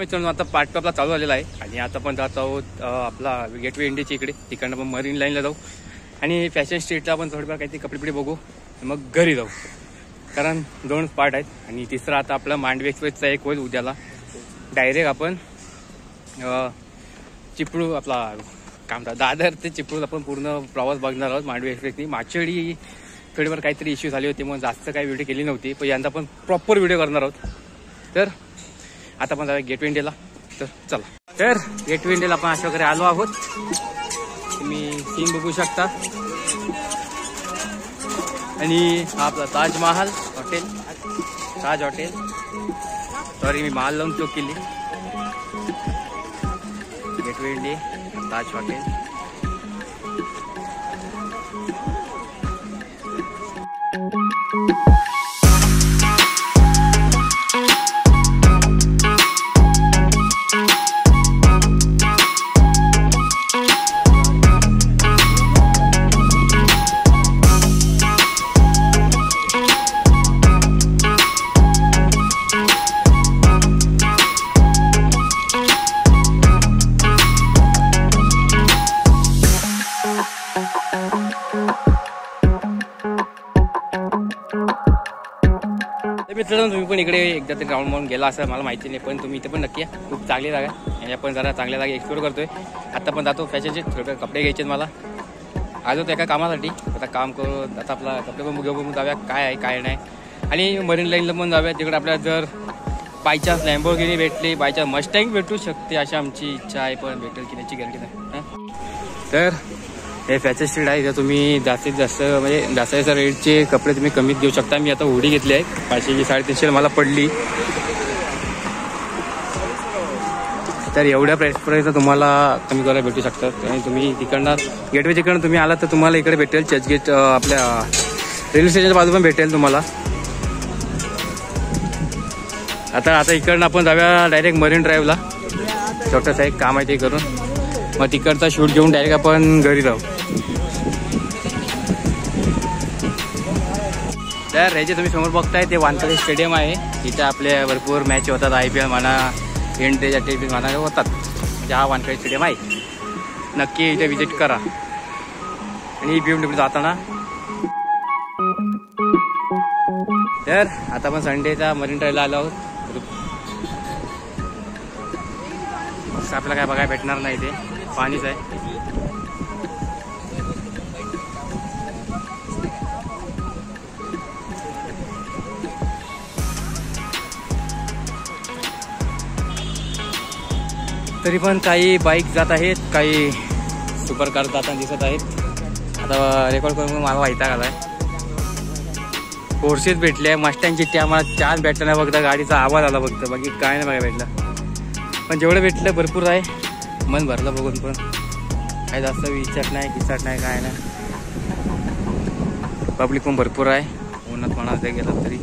मित्रांनो आता पार्ट 2 आपला चालू झालेला आहे आणि आता पण जात आहोत आपला गेटवे इंडियाच्या इकडे. तिकडनं पण मरीन लाईनला जाऊ आणि फॅशन स्ट्रीटला आपण थोडीफार काहीतरी कपडे बघू मग घरी जाऊ. कारण 2 पार्ट आहेत आणि तिसरा आता आपला मांडवी एक्सप्रेसचा एक होईल उद्याला. डायरेक्ट आपण चिपळूण आपला काय म्हणतात दादर ते चिपळूण आपण पूर्ण प्रवास बघणार आहोत मांडवी एक्सप्रेसनी. मागच्यावेळी थोडीफार काहीतरी इश्यू झाले होते मग जास्त काही व्हिडिओ केली नव्हती, पण यंदा आपण प्रॉपर व्हिडिओ करणार आहोत. तर आता पण गेटवे इंडियाला. तर चला. तर गेटवे इंडियाला आपण अशा वगैरे आलो आहोत. तुम्ही सीन बघू शकता आणि हा आपला ताजमहाल हॉटेल, ताज हॉटेल. सॉरी मी महाल लावून चूक केली. गेटवे इंडिया ताज हॉटेल. मित्रांनो तुम्ही पण इकडे एकदा तरी राऊंड मारून गेला असं मला माहिती नाही, पण तुम्ही इथे पण नक्की या. खूप चांगली जागा आणि आपण जरा चांगल्या जागा एक्सप्लोर करतोय. आता पण जातो फॅशनचे थोडे कपडे घ्यायचे मला. आलो तो एका कामासाठी. आता काम करू आता आपला कपडे पण घेऊन जाऊया काय आहे काय नाही. आणि मरीन लाईनला पण जाऊया. तिकडे आपल्याला जर बायचान्स लॅम्बोर्गिनी भेटली, बायचान्स मस्टँग भेटू शकते अशी आमची इच्छा आहे, पण भेटेल की त्याची गॅरंटी नाही. तर हे फॅशन स्ट्रीट आहे. इथं तुम्ही जास्तीत जास्त म्हणजे जास्त रेटचे कपडे तुम्ही कमीत घेऊ शकता. मी आता हुडी घेतली आहे 500 350 मला पडली. तर एवढ्या प्राईसपर्यंत तुम्हाला कमी करायला भेटू शकतात. आणि तुम्ही तिकडनं गेटवे तिकडनं तुम्ही आलात तर तुम्हाला इकडे भेटेल चर्चगेट आपल्या रेल्वे स्टेशनच्या बाजू पण भेटेल तुम्हाला. आता इकडनं आपण जाऊया डायरेक्ट मरीन ड्राईव्हला. छोटंसं एक काम आहे ते करून मग तिकडचा शूट घेऊन डायरेक्ट आपण घरी जाऊ. तर हे जे तुम्ही समोर बघताय ते वानखेडे स्टेडियम आहे. इथे आपले भरपूर मॅच होतात. IPL म्हणा, इंडियाच्या टीम म्हणा होतात. म्हणजे हा वानखेडे स्टेडियम आहे. नक्की इथे विजिट करा. आणि BMW जाताना. तर आता आपण संडेचा मरीन ड्राईव्हला आलो आहोत. आपल्याला काय बघायला भेटणार नाही, ते पाणीच आहे. तरी पण काही बाईक जात आहेत, काही सुपर कार जाताना दिसत आहेत. आता रेकॉर्ड करून मला वैताग आलाय. पोर्शेच भेटले, मस्टँगची त्या आम्हाला 4 भेटल्या नाही. फक्त गाडीचा आवाज आला फक्त, बाकी काय नाही बघायला भेटलं. पण जेवढं भेटलं भरपूर आहे. मन भरलं बघून. पण काय जास्त विचार नाही किचाट नाही काय नाही. पब्लिक पण भरपूर आहे. उन्हात म्हणायचं गेलं तरी.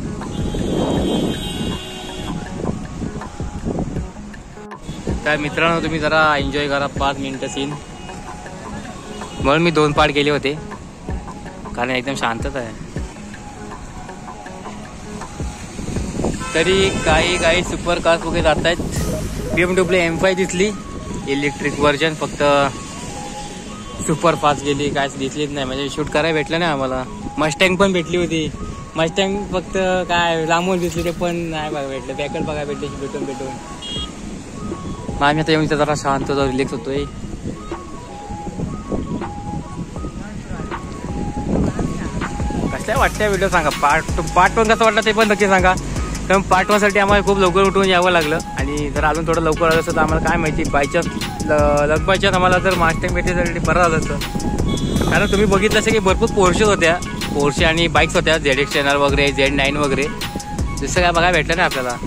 तर मित्रांनो तुम्ही जरा एन्जॉय करा 5 मिनिटं सीन. म्हणून मी 2 पार्ट केले होते कारण एकदम शांतता आहे. तरी काही सुपर कार्स वगैरे जात आहेत. BMW M5 दिसली इलेक्ट्रिक व्हर्जन, फक्त सुपर फास्ट गेली काय दिसलीच नाही. म्हणजे शूट करायला भेटलं नाही आम्हाला. मस्टँग पण भेटली होती. मस्टँग फक्त काय लांबून दिसली, ते पण नाही बघायला भेटलं. बॅकअप बघायला भेटले भेटून. आम्ही आता येऊन जरा शांत होतो, रिलॅक्स होतोय. कसं वाटतं व्हिडिओ सांगा. पार्ट 1 कसं वाटलं ते पण नक्की सांगा. कारण पार्ट 1 साठी आम्हाला खूप लवकर उठून यावं लागलं. आणि जर अजून थोडं लवकर आलं असतं तर आम्हाला काय माहिती लगबायच्यात आम्हाला जर मस्टँग भेटण्यासाठी बरं झालं असतं. कारण तुम्ही बघितलं असेल की भरपूर पोर्शेस होत्या. पोर्शे आणि बाईक्स होत्या ZX Tenor वगैरे, Z9 वगैरे. जसं काय बघायला भेटलं ना आपल्याला.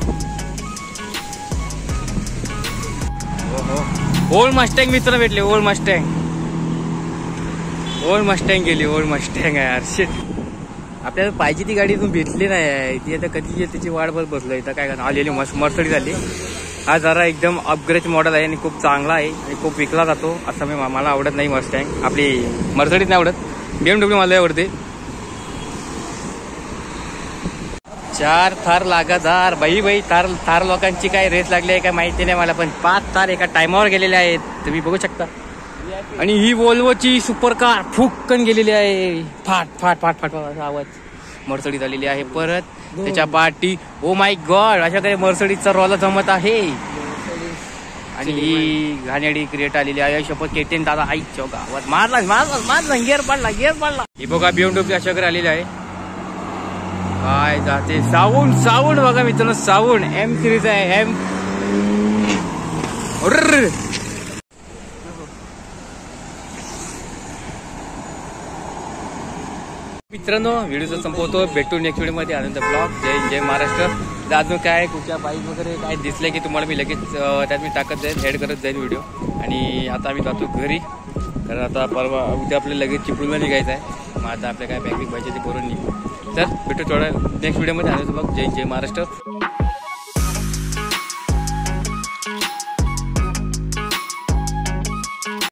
ओल्ड मस्टँग मित्र भेटले. ओल्ड मस्टँग गेली. ओल्ड मस्टँग आहे यार. शिट. आपल्याला पाहिजे ती गाडी इथून भेटली नाही. ती आता कधी त्याची वाट बघत बसलो. इथं काय करणार आलेली मर्सिडीज झाली. हा जरा एकदम अपग्रेड मॉडेल आहे आणि खूप चांगला आहे आणि खूप विकला जातो. असं मला आवडत नाही मस्टँग. आपली मर्सिडीज नाही आवडत. BMW मला आवडते. 4 थार लागणार बाई थार लोकांची काय रेस लागली आहे काय माहिती नाही मला, पण 5 थार एका टायमावर गेलेले आहेत तुम्ही बघू शकता. आणि ही वोल्वोची सुपर कार फुक्कन गेलेली आहे. फाट फाट फाट फाट फाट आवाज. मर्सडीज आलेली आहे परत त्याच्या पाठी. ओ माय गॉड, अशा काही मर्सडीजचा रोला जमत आहे. आणि ही घाणेडी क्रिएट आलेली आहे. शपथ केटीन दादा आई चौका आवाज मारला गिअर पाडला. ही बघा BMW अशा काही आलेली आहे. काय जाते साऊंड बघा मित्रांनो, साऊंड M सिरीज आहे. मित्रांनो व्हिडिओ संपवतो. भेटू नेक्स्ट व्हिडिओ मध्ये. आनंद ब्लॉग. जय महाराष्ट्र. अजून काय कुठच्या बाईक वगैरे काय दिसले की तुम्हाला मी लगेच त्यात मी टाकत जाईल, ऍड करत जाईल व्हिडिओ. आणि आता आम्ही जातो घरी, कारण आता परवा उद्या आपल्याला लगेच चिपळूणला निघायचं आहे. मग आता आपल्या काय बॅग पाहिजे ते करून निघू. तर भेटू थोडा नेक्स्ट व्हिडिओ मध्ये. आनंद ब्लॉग. जय महाराष्ट्र.